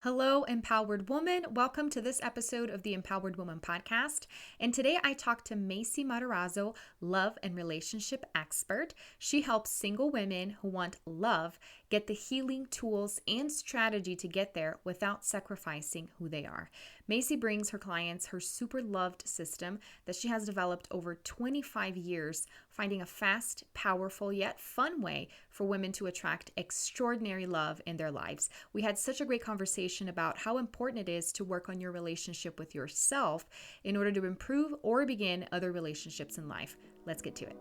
Hello, empowered woman. Welcome to this episode of the Empowered Woman podcast. And today I talk to Macy Matarazzo, love and relationship expert. She helps single women who want love get the healing tools and strategy to get there without sacrificing who they are. Macy brings her clients her SuperLOVED system that she has developed over 25 years, finding a fast, powerful, yet fun way for women to attract extraordinary love in their lives. We had such a great conversation about how important it is to work on your relationship with yourself in order to improve or begin other relationships in life. Let's get to it.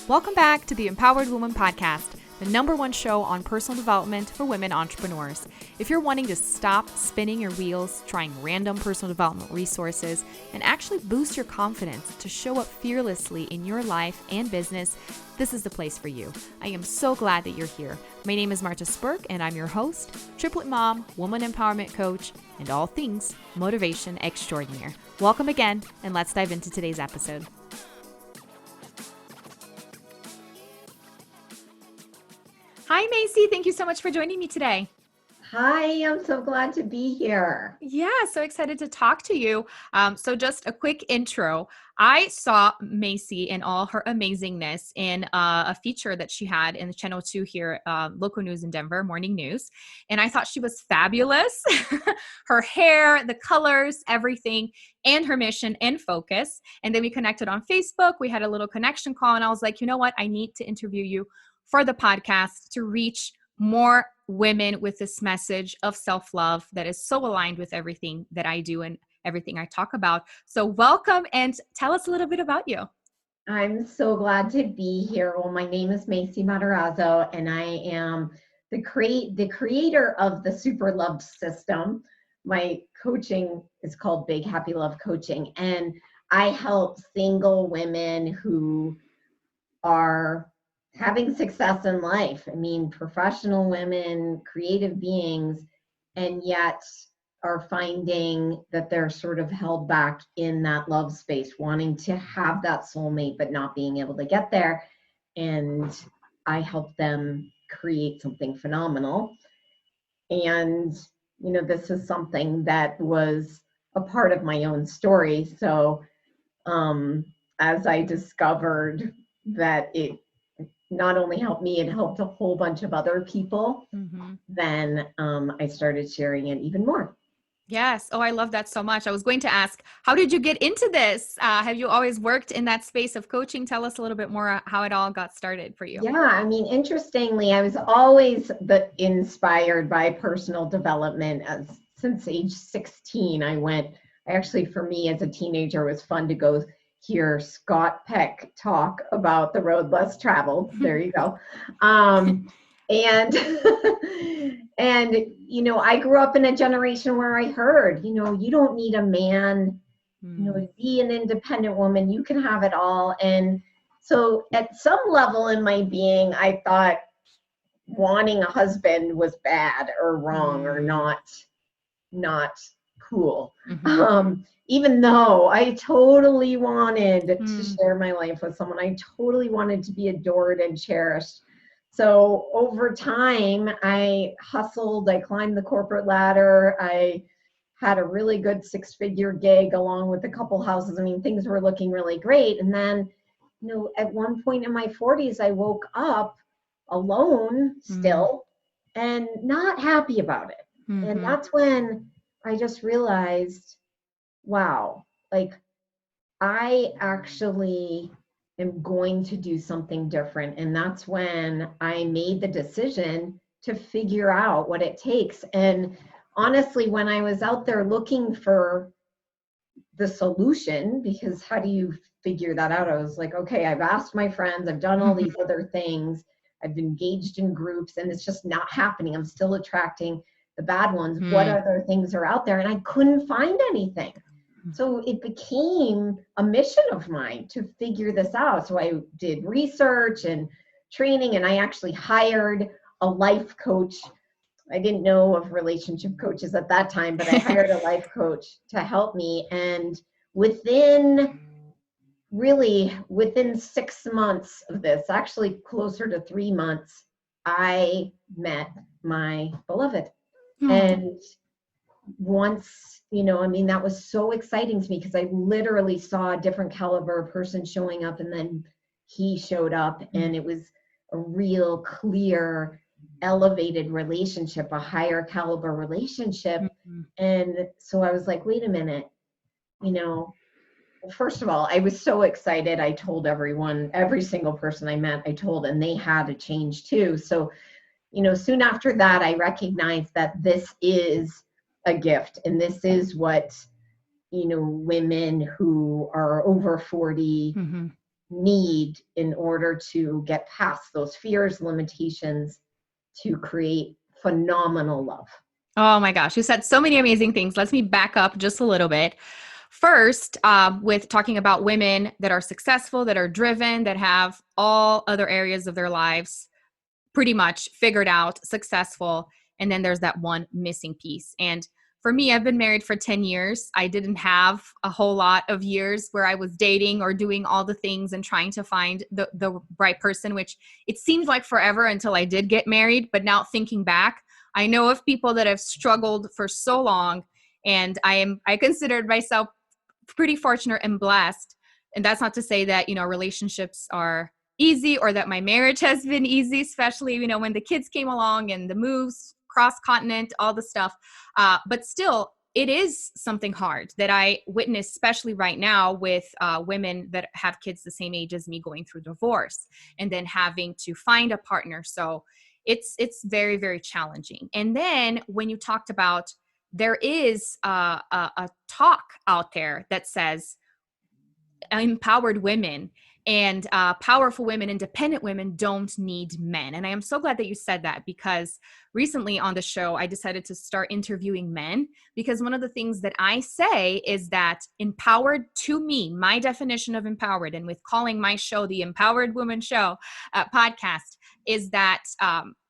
Welcome back to the Empowered Woman podcast, the #1 show on personal development for women entrepreneurs. If you're wanting to stop spinning your wheels, trying random personal development resources, and actually boost your confidence to show up fearlessly in your life and business, this is the place for you. I am so glad that you're here. My name is Marta Spurk, and I'm your host, triplet mom, woman empowerment coach, and all things motivation extraordinaire. Welcome again, and let's dive into today's episode. Hi, Macy. Thank you so much for joining me today. Hi, I'm so glad to be here. Yeah, so excited to talk to you. So just a quick intro. I saw Macy in all her amazingness in a feature that she had in the Channel 2 here, local news in Denver, morning news. And I thought she was fabulous. Her hair, the colors, everything, and her mission and focus. And then we connected on Facebook. We had a little connection call, and I was like, you know what? I need to interview you for the podcast to reach more women with this message of self-love that is so aligned with everything that I do and everything I talk about. So welcome, and tell us a little bit about you. I'm so glad to be here. Well, my name is Macy Matarazzo, and I am the creator of the SuperLOVED System. My coaching is called Big Happy Love Coaching, and I help single women who are having success in life. I mean, professional women, creative beings, and yet are finding that they're sort of held back in that love space, wanting to have that soulmate, but not being able to get there. And I help them create something phenomenal. And, you know, this is something that was a part of my own story. So as I discovered that it not only helped me, it helped a whole bunch of other people. Then I started sharing it even more. Yes. Oh, I love that so much. I was going to ask, how did you get into this? Have you always worked in that space of coaching? Tell us a little bit more how it all got started for you. Yeah, I mean, interestingly, I was always inspired by personal development. Since age 16, actually, for me as a teenager, it was fun to go hear Scott Peck talk about the road less traveled. There you go. And and you know, I grew up in a generation where I heard, you know, you don't need a man, you know, to be an independent woman, you can have it all. And so at some level in my being, I thought wanting a husband was bad or wrong or not cool. Even though I totally wanted to share my life with someone, I totally wanted to be adored and cherished. So over time, I hustled, I climbed the corporate ladder, I had a really good 6-figure gig along with a couple houses. I mean, things were looking really great. And then, you know, at one point in my 40s, I woke up alone still and not happy about it. And that's when I just realized, wow, like I actually am going to do something different. And that's when I made the decision to figure out what it takes. And honestly, when I was out there looking for the solution, because how do you figure that out? I was like, okay, I've asked my friends, I've done all these other things, I've engaged in groups, and it's just not happening. I'm still attracting the bad ones. What other things are out there? And I couldn't find anything. So it became a mission of mine to figure this out. So I did research and training, and I actually hired a life coach. I didn't know of relationship coaches at that time, but I hired a life coach to help me. And within really within 6 months of this, actually closer to 3 months, I met my beloved. And once, I mean, that was so exciting to me because I literally saw a different caliber person showing up, and then he showed up, and it was a real clear, elevated relationship, a higher caliber relationship. And so I was like, wait a minute, first of all, I was so excited. I told everyone, every single person I met, I told, and they had to change too. So, soon after that, I recognized that this is a gift, and this is what, women who are over 40 need in order to get past those fears, limitations, to create phenomenal love. Oh my gosh, you said so many amazing things. Let me back up just a little bit. First, with talking about women that are successful, that are driven, that have all other areas of their lives pretty much figured out, successful. And then there's that one missing piece. And for me, I've been married for 10 years. I didn't have a whole lot of years where I was dating or doing all the things and trying to find the right person, which it seems like forever until I did get married. But now thinking back, I know of people that have struggled for so long, and I considered myself pretty fortunate and blessed. And that's not to say that, relationships are easy or that my marriage has been easy, especially, when the kids came along and the moves cross continent, all the stuff. But still, it is something hard that I witness, especially right now with women that have kids the same age as me going through divorce and then having to find a partner. So it's very, very challenging. And then when you talked about, there is a talk out there that says empowered women and powerful women, independent women don't need men. And I am so glad that you said that, because recently on the show, I decided to start interviewing men, because one of the things that I say is that empowered, to me, my definition of empowered, and with calling my show the Empowered Woman Show podcast, is that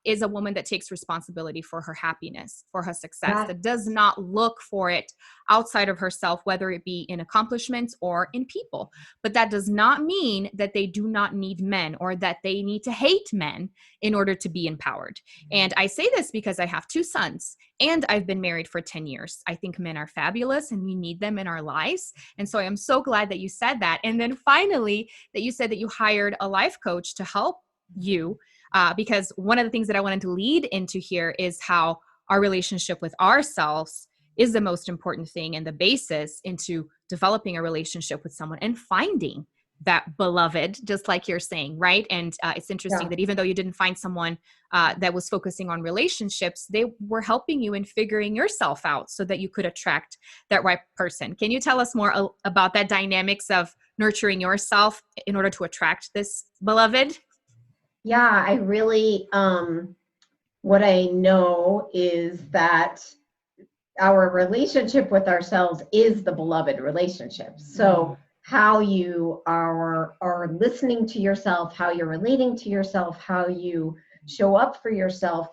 is a woman that takes responsibility for her happiness, for her success, that does not look for it outside of herself, whether it be in accomplishments or in people. But that does not mean that they do not need men or that they need to hate men in order to be empowered. And I say this because I have 2 sons and I've been married for 10 years. I think men are fabulous and we need them in our lives. And so I am so glad that you said that. And then finally, that you said that you hired a life coach to help you. Because one of the things that I wanted to lead into here is how our relationship with ourselves is the most important thing and the basis into developing a relationship with someone and finding that beloved, just like you're saying, right? And it's interesting that even though you didn't find someone that was focusing on relationships, they were helping you in figuring yourself out so that you could attract that right person. Can you tell us more about that dynamics of nurturing yourself in order to attract this beloved? Yeah, I really, what I know is that our relationship with ourselves is the beloved relationship. So how you are listening to yourself, how you're relating to yourself, how you show up for yourself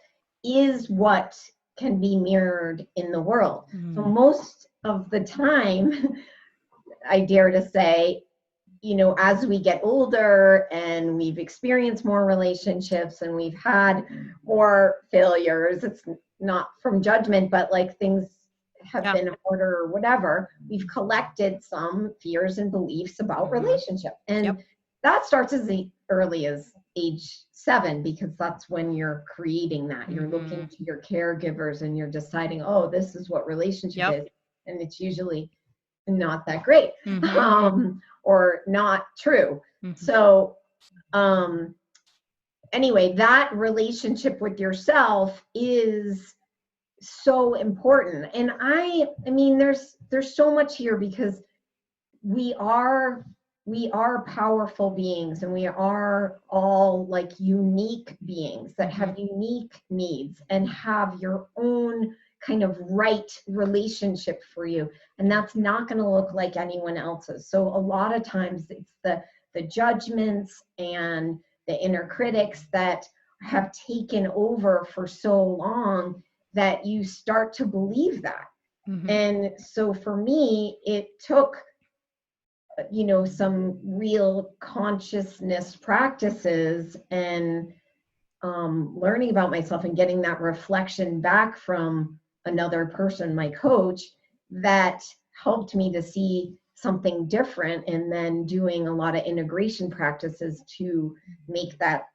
is what can be mirrored in the world. So most of the time, I dare to say, as we get older and we've experienced more relationships and we've had more failures, it's not from judgment, but like things have been harder or whatever, we've collected some fears and beliefs about relationship. And that starts as early as age 7, because that's when you're creating that. You're looking to your caregivers and you're deciding, oh, this is what relationship is. And it's usually not that great. Or not true. So anyway, that relationship with yourself is so important. And I mean, there's so much here, because we are powerful beings, and we are all like unique beings that have unique needs and have your own kind of right relationship for you, and that's not going to look like anyone else's. So a lot of times it's the judgments and the inner critics that have taken over for so long that you start to believe that. And so for me, it took some real consciousness practices and learning about myself and getting that reflection back from another person, my coach, that helped me to see something different, and then doing a lot of integration practices to make that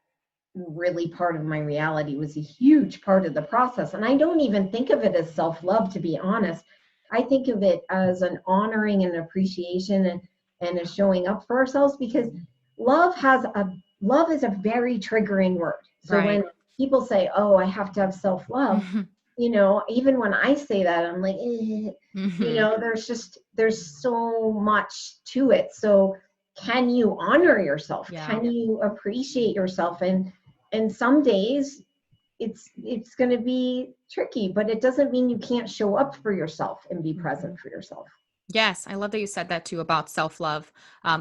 really part of my reality was a huge part of the process. And I don't even think of it as self-love, to be honest. I think of it as an honoring and appreciation, and a showing up for ourselves, because love is a very triggering word. So Right. when people say, oh, I have to have self-love, even when I say that, I'm like, there's so much to it. So can you honor yourself? Yeah. Can you appreciate yourself? And some days it's going to be tricky, but it doesn't mean you can't show up for yourself and be present for yourself. Yes, I love that you said that too about self-love.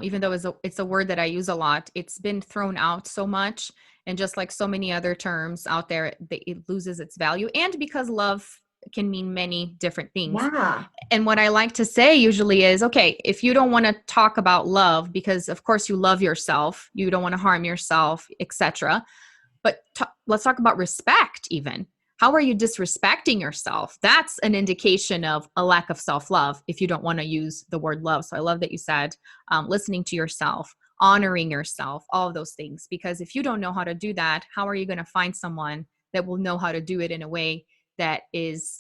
Even though it's a word that I use a lot, it's been thrown out so much, and just like so many other terms out there, it loses its value. And because love can mean many different things. Yeah. And what I like to say usually is, okay, if you don't want to talk about love, because of course you love yourself, you don't want to harm yourself, etc. But let's talk about respect even. How are you disrespecting yourself? That's an indication of a lack of self-love if you don't want to use the word love. So I love that you said listening to yourself, honoring yourself, all of those things. Because if you don't know how to do that, how are you going to find someone that will know how to do it in a way that is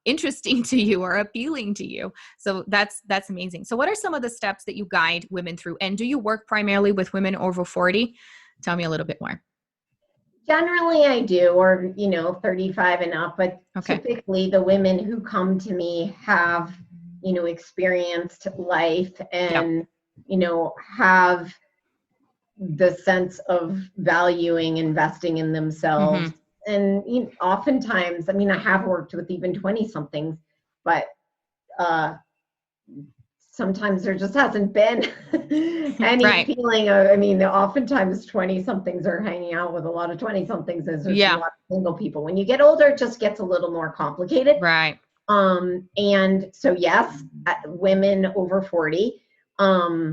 interesting to you or appealing to you? So that's amazing. So what are some of the steps that you guide women through? And do you work primarily with women over 40? Tell me a little bit more. Generally I do, or 35 and up, but Okay. typically the women who come to me have experienced life, and have the sense of valuing investing in themselves. And oftentimes, I have worked with even 20 somethings, but sometimes there just hasn't been any Right. feeling of, oftentimes 20 somethings are hanging out with a lot of 20 somethings, as there's a lot of single people. When you get older, it just gets a little more complicated. Right. And so yes, women over 40. I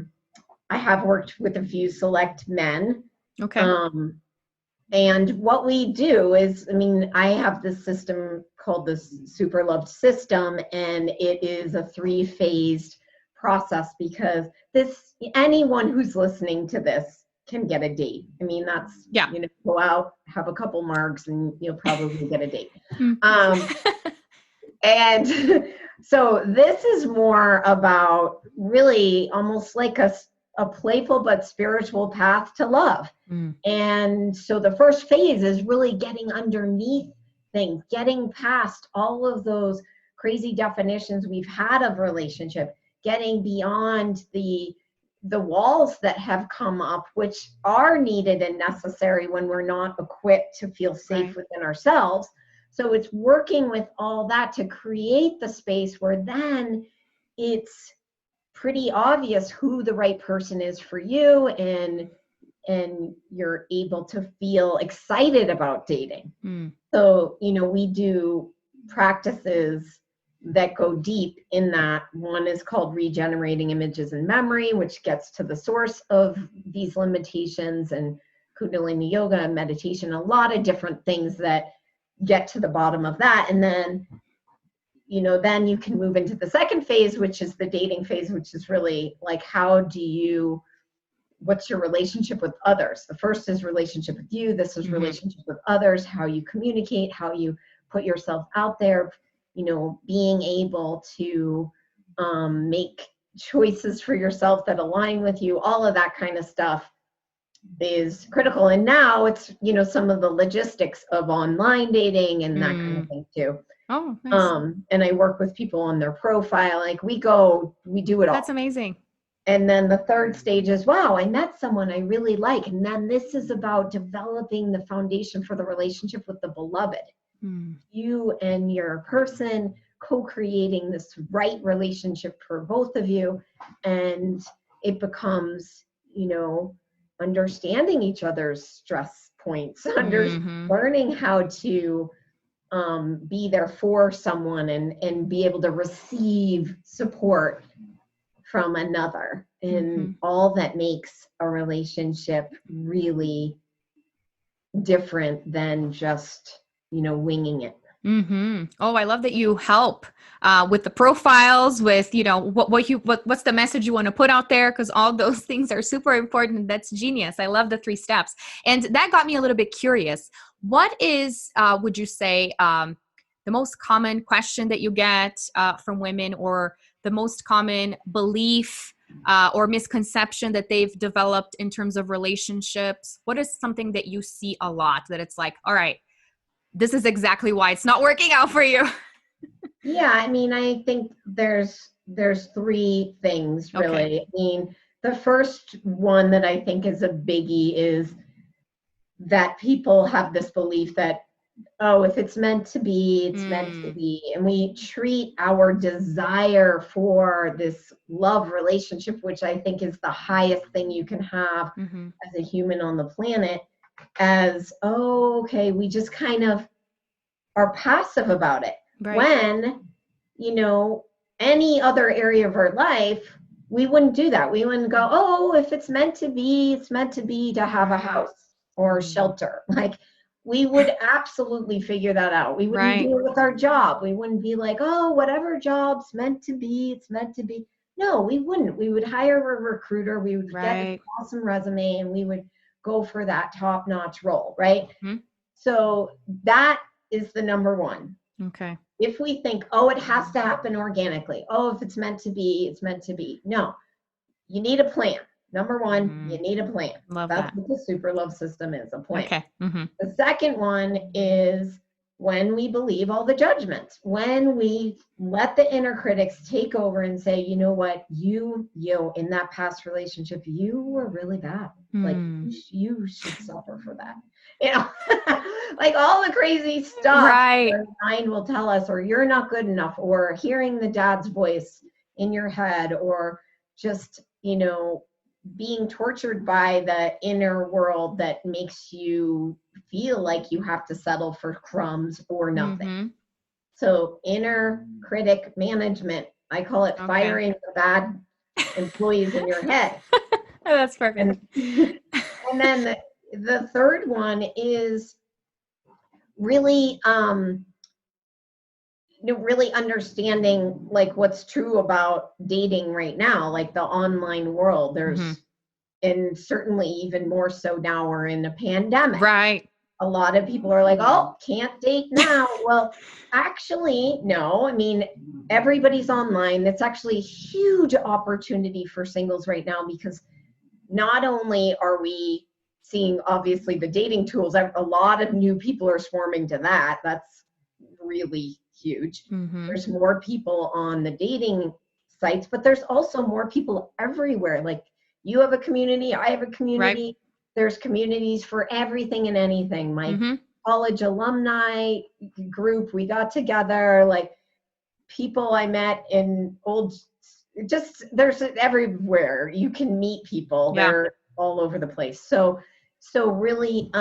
have worked with a few select men. Okay. And what we do is, I have this system called the SuperLOVED System, and it is a 3-phased process, because anyone who's listening to this can get a date. That's, go out, have a couple margs, and you'll probably get a date. And so this is more about really almost like a playful but spiritual path to love. And so the first phase is really getting underneath things, getting past all of those crazy definitions we've had of relationship, getting beyond the walls that have come up, which are needed and necessary when we're not equipped to feel safe within ourselves. So it's working with all that to create the space where then it's pretty obvious who the right person is for you, and you're able to feel excited about dating. So, we do practices that go deep in that. One is called regenerating images and memory, which gets to the source of these limitations, and Kundalini yoga and meditation, a lot of different things that get to the bottom of that. And then then you can move into the second phase, which is the dating phase, which is really like, what's your relationship with others? The first is relationship with you. This is relationship with others, how you communicate, how you put yourself out there, being able to make choices for yourself that align with you. All of that kind of stuff is critical. And now it's, some of the logistics of online dating and that kind of thing too. Oh, nice. And I work with people on their profile. Like we do it all. That's amazing. And then the third stage is, wow, I met someone I really like. And then this is about developing the foundation for the relationship with the beloved. You and your person co-creating this right relationship for both of you. And it becomes, understanding each other's stress points, learning how to be there for someone, and be able to receive support from another, and Mm-hmm. all that makes a relationship really different than just, winging it. Mm-hmm. Oh, I love that you help with the profiles, with what's the message you want to put out there, because all those things are super important. That's genius. I love the 3 steps, and that got me a little bit curious. What is, would you say, the most common question that you get from women, or the most common belief or misconception that they've developed in terms of relationships? What is something that you see a lot that it's like, all right, this is exactly why it's not working out for you? Yeah, I mean, I think there's three things Okay. really. I mean, the first one that I think is a biggie is that people have this belief that, oh, if it's meant to be, it's meant to Mm, be. And we treat our desire for this love relationship, which I think is the highest thing you can have mm-hmm. as a human on the planet, as, oh, okay, we just kind of are passive about it. Right. When, any other area of our life, we wouldn't do that. We wouldn't go, oh, if it's meant to be, it's meant to be to have a Right. house or Mm, shelter. Like, we would absolutely figure that out. We wouldn't right. do it with our job. We wouldn't be like, oh, whatever job's meant to be, it's meant to be. No, we wouldn't. We would hire a recruiter. We would get an Right. awesome resume, and we would go for that top-notch role, right? Hmm. So that is the number one. Okay. If we think, oh, it has to happen organically, oh, if it's meant to be, it's meant to be. No, you need a plan. Number one, you Mm, need a plan. love That's that. what the super love system is, a plan. Okay. Mm-hmm. The second one is when we believe all the judgments, when we let the inner critics take over and say, you know what, you in that past relationship, you were really bad. Like, Mm. you should suffer for that. You know, like all the crazy stuff Right. our mind will tell us, or you're not good enough, or hearing the dad's voice in your head, or just, being tortured by the inner world that makes you feel like you have to settle for crumbs or nothing. Mm-hmm. So, inner critic management, I call it Okay. firing the bad employees in your head. That's perfect. And and then the third one is really really understanding like what's true about dating right now, like the online world. Mm-hmm. And certainly even more so now we're in a pandemic. Right. A lot of people are like, oh, can't date now. Well, actually, no. I mean, everybody's online. That's actually a huge opportunity for singles right now, because not only are we seeing obviously the dating tools, a lot of new people are swarming to that. That's really huge. Mm-hmm. There's more people on the dating sites, but there's also more people everywhere. Like, you have a community, I have a Right. community. There's communities for everything and anything. My Mm-hmm. college alumni group, we got together, like people I met in old, just there's everywhere you can meet people. Yeah. They're all over the place. So really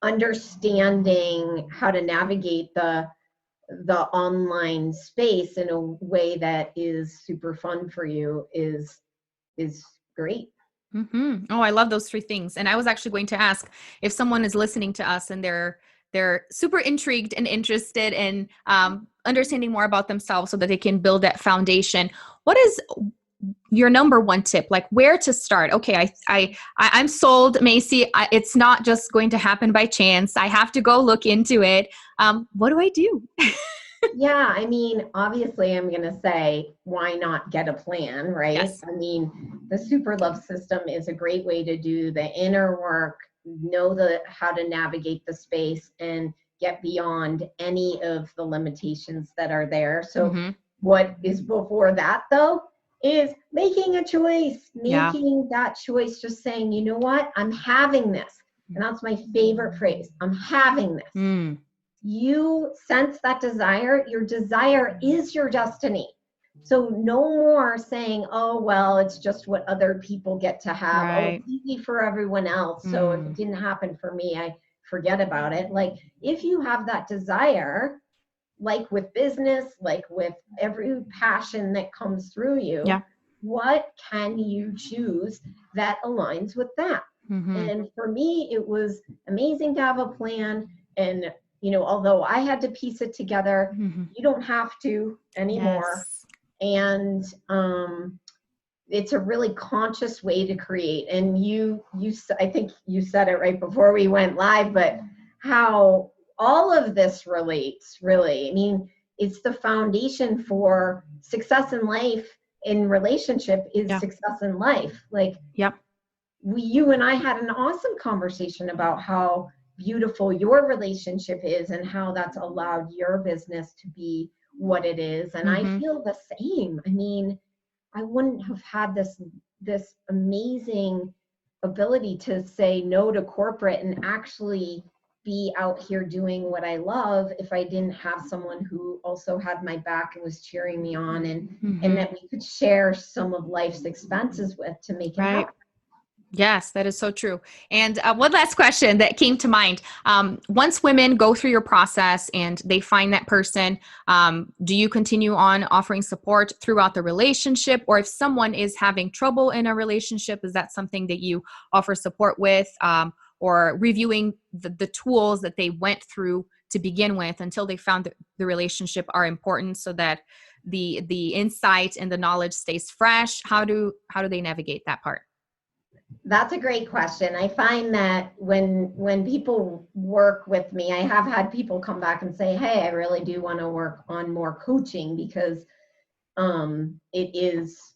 understanding how to navigate the online space in a way that is super fun for you is great. Mm-hmm. Oh, I love those 3 things. And I was actually going to ask, if someone is listening to us and they're super intrigued and interested in understanding more about themselves so that they can build that foundation. What is your number one tip? Like, where to start? Okay, I'm sold, Macy. It's not just going to happen by chance. I have to go look into it. What do I do? Yeah, I mean, obviously, I'm going to say, why not get a plan, right? Yes. I mean, the Super Love System is a great way to do the inner work, know how to navigate the space, and get beyond any of the limitations that are there. So, Mm-hmm. what is before that, though, is making a choice, Yeah. making that choice, just saying, you know what, I'm having this. And that's my favorite phrase, I'm having this. Mm. You sense that desire, your desire is your destiny. So no more saying, oh, well, it's just what other people get to have. Oh, Right. it's easy for everyone else. So if it Mm. didn't happen for me, I forget about it. Like, if you have that desire, like with business, like with every passion that comes through you, Yeah. what can you choose that aligns with that? Mm-hmm. And for me, it was amazing to have a plan. And, although I had to piece it together, Mm-hmm. you don't have to anymore. Yes. And it's a really conscious way to create. And I think you said it right before we went live, but how all of this relates, really. I mean, it's the foundation for success in life. In relationship is Yeah. success in life. Like, Yep. you and I had an awesome conversation about how beautiful your relationship is and how that's allowed your business to be what it is. And I Mm-hmm. feel the same. I mean, I wouldn't have had this amazing ability to say no to corporate and actually be out here doing what I love if I didn't have someone who also had my back and was cheering me on, and Mm-hmm. that we could share some of life's expenses with to make it Right. happen. Yes, that is so true. And one last question that came to mind. Once women go through your process and they find that person, do you continue on offering support throughout the relationship? Or if someone is having trouble in a relationship, is that something that you offer support with, or reviewing the tools that they went through to begin with until they found that the relationship are important so that the insight and the knowledge stays fresh? How do they navigate that part? That's a great question. I find that when people work with me, I have had people come back and say, "Hey, I really do want to work on more coaching because it is,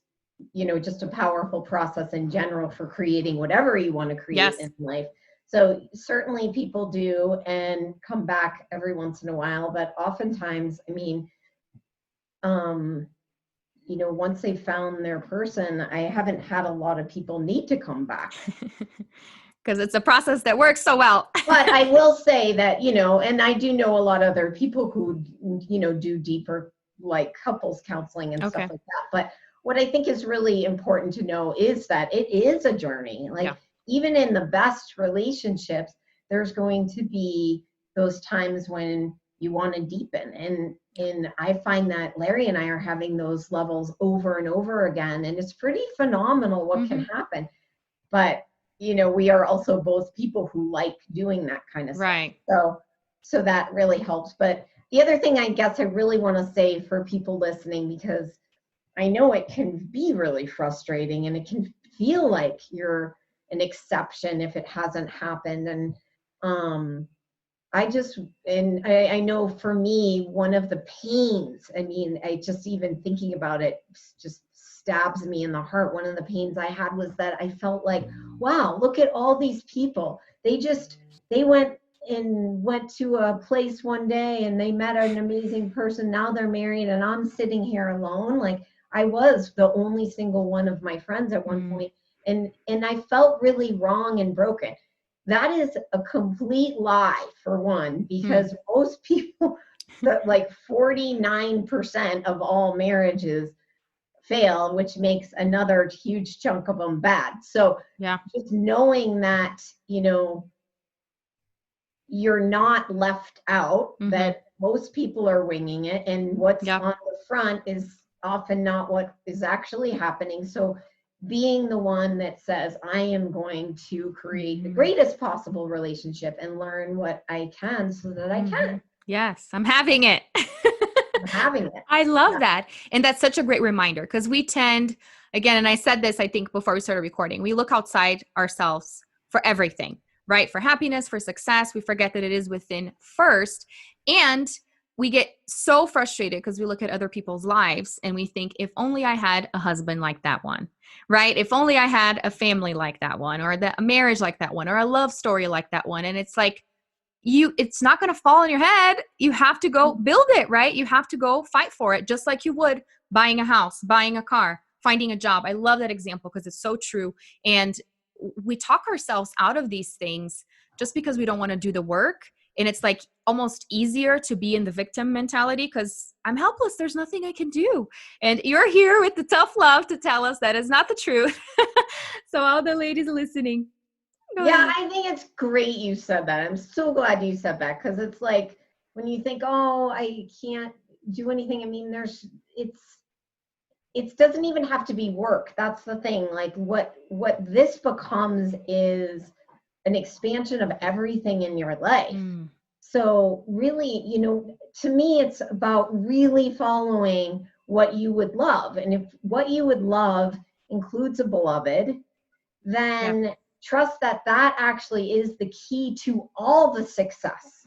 just a powerful process in general for creating whatever you want to create Yes. in life." So certainly people do and come back every once in a while, but oftentimes, I mean, um, once they found their person, I haven't had a lot of people need to come back. Because it's a process that works so well. But I will say that, and I do know a lot of other people who, do deeper, like couples counseling and stuff Okay. like that. But what I think is really important to know is that it is a journey. Yeah. Like, even in the best relationships, there's going to be those times when you want to deepen. And I find that Larry and I are having those levels over and over again. And it's pretty phenomenal what can happen. But we are also both people who like doing that kind of stuff. Right. So that really helps. But the other thing I guess I really want to say for people listening, because I know it can be really frustrating and it can feel like you're an exception if it hasn't happened. And I know for me, one of the pains, I mean, I just even thinking about it just stabs me in the heart. One of the pains I had was that I felt like, wow, look at all these people. They went to a place one day and they met an amazing person. Now they're married and I'm sitting here alone. Like, I was the only single one of my friends at one point, and I felt really wrong and broken. That is a complete lie, for one, because most people, like 49% of all marriages fail, which makes another huge chunk of them bad. So Yeah. just knowing that, you're not left out, that most people are winging it, and what's Yeah. on the front is often not what is actually happening. So being the one that says, I am going to create the greatest possible relationship and learn what I can so that I can. Yes, I'm having it. I'm having it. I love Yeah. that. And that's such a great reminder because we tend, again, and I said this, I think, before we started recording, we look outside ourselves for everything, right? For happiness, for success. We forget that it is within first. And we get so frustrated because we look at other people's lives and we think, if only I had a husband like that one, right? If only I had a family like that one, or a marriage like that one, or a love story like that one. And it's like, it's not going to fall on your head. You have to go build it, right? You have to go fight for it, just like you would buying a house, buying a car, finding a job. I love that example because it's so true. And we talk ourselves out of these things just because we don't want to do the work. And it's like almost easier to be in the victim mentality because I'm helpless. There's nothing I can do. And you're here with the tough love to tell us that is not the truth. So all the ladies listening, go Yeah, ahead. I think it's great you said that. I'm so glad you said that, because it's like when you think, oh, I can't do anything. I mean, it doesn't even have to be work. That's the thing. Like what this becomes is an expansion of everything in your life. So really, to me, it's about really following what you would love. And if what you would love includes a beloved, then trust that actually is the key to all the success.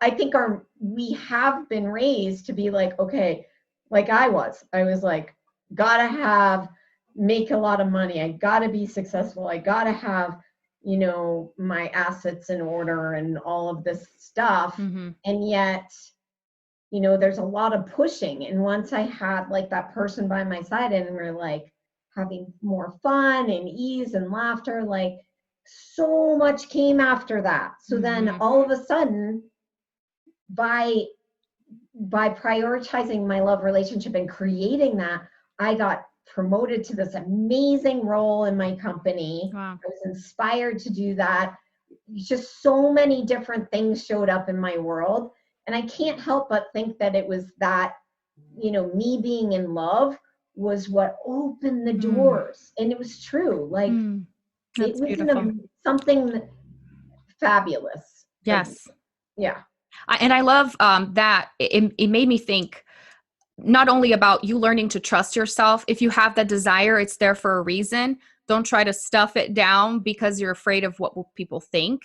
I think we have been raised to be like, okay, like I was like, gotta make a lot of money. I gotta be successful. I gotta have, my assets in order and all of this stuff. And yet, there's a lot of pushing. And once I had like that person by my side and we're like having more fun and ease and laughter, like so much came after that. So then all of a sudden, by prioritizing my love relationship and creating that, I got promoted to this amazing role in my company. Wow. I was inspired to do that. Just so many different things showed up in my world. And I can't help but think that it was that, me being in love was what opened the doors. And it was true. Like it was something fabulous. Yes. Yeah. And I love that it made me think not only about you learning to trust yourself. If you have that desire, it's there for a reason. Don't try to stuff it down because you're afraid of what will people think.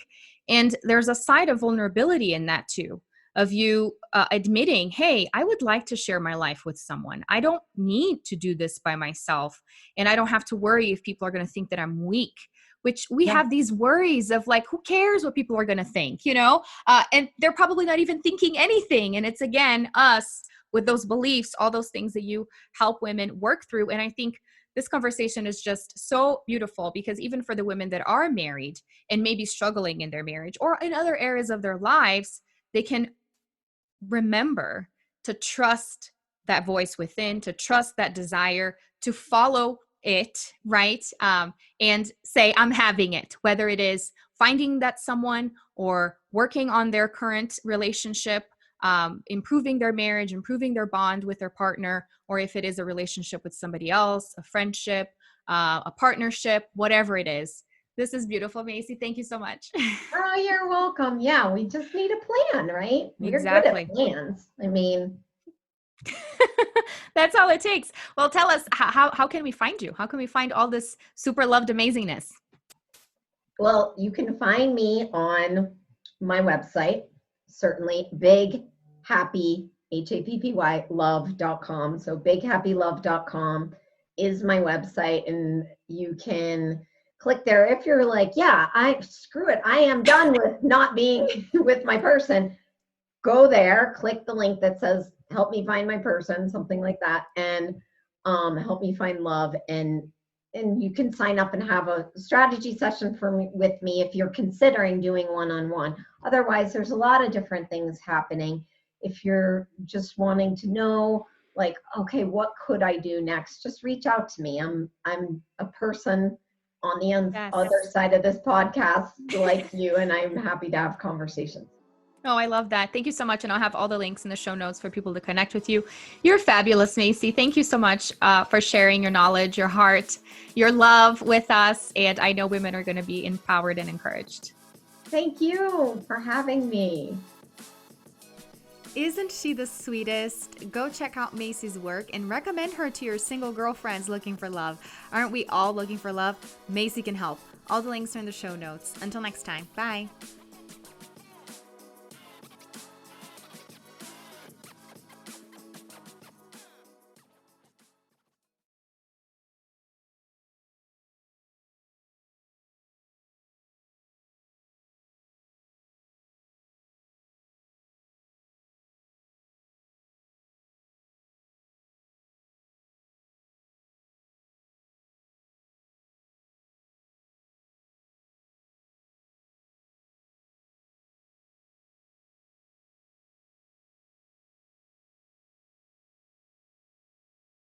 And there's a side of vulnerability in that too, of you admitting, hey, I would like to share my life with someone. I don't need to do this by myself. And I don't have to worry if people are going to think that I'm weak, which we have these worries of like, who cares what people are going to think, and they're probably not even thinking anything. And it's, again, us with those beliefs, all those things that you help women work through. And I think this conversation is just so beautiful because even for the women that are married and maybe struggling in their marriage or in other areas of their lives, they can remember to trust that voice within, to trust that desire, to follow it, right? And say, I'm having it, whether it is finding that someone or working on their current relationship, improving their marriage, improving their bond with their partner, or if it is a relationship with somebody else, a friendship, a partnership, whatever it is. This is beautiful, Macy. Thank you so much. Oh, you're welcome. Yeah, we just need a plan, right? Exactly. We're good at plans. I mean, that's all it takes. Well, tell us, how can we find you? How can we find all this super loved amazingness? Well, you can find me on my website, certainly big happy HAPPY love.com. So bighappylove.com is my website, and you can click there if you're like, yeah, screw it, I am done with not being with my person. Go there, click the link that says help me find my person, something like that, and help me find love. And you can sign up and have a strategy session with me if you're considering doing one-on-one. Otherwise, there's a lot of different things happening. If you're just wanting to know, like, okay, what could I do next? Just reach out to me. I'm a person on the other side of this podcast like you, and I'm happy to have conversations. Oh, I love that. Thank you so much. And I'll have all the links in the show notes for people to connect with you. You're fabulous, Macy. Thank you so much for sharing your knowledge, your heart, your love with us. And I know women are going to be empowered and encouraged. Thank you for having me. Isn't she the sweetest? Go check out Macy's work and recommend her to your single girlfriends looking for love. Aren't we all looking for love? Macy can help. All the links are in the show notes. Until next time. Bye.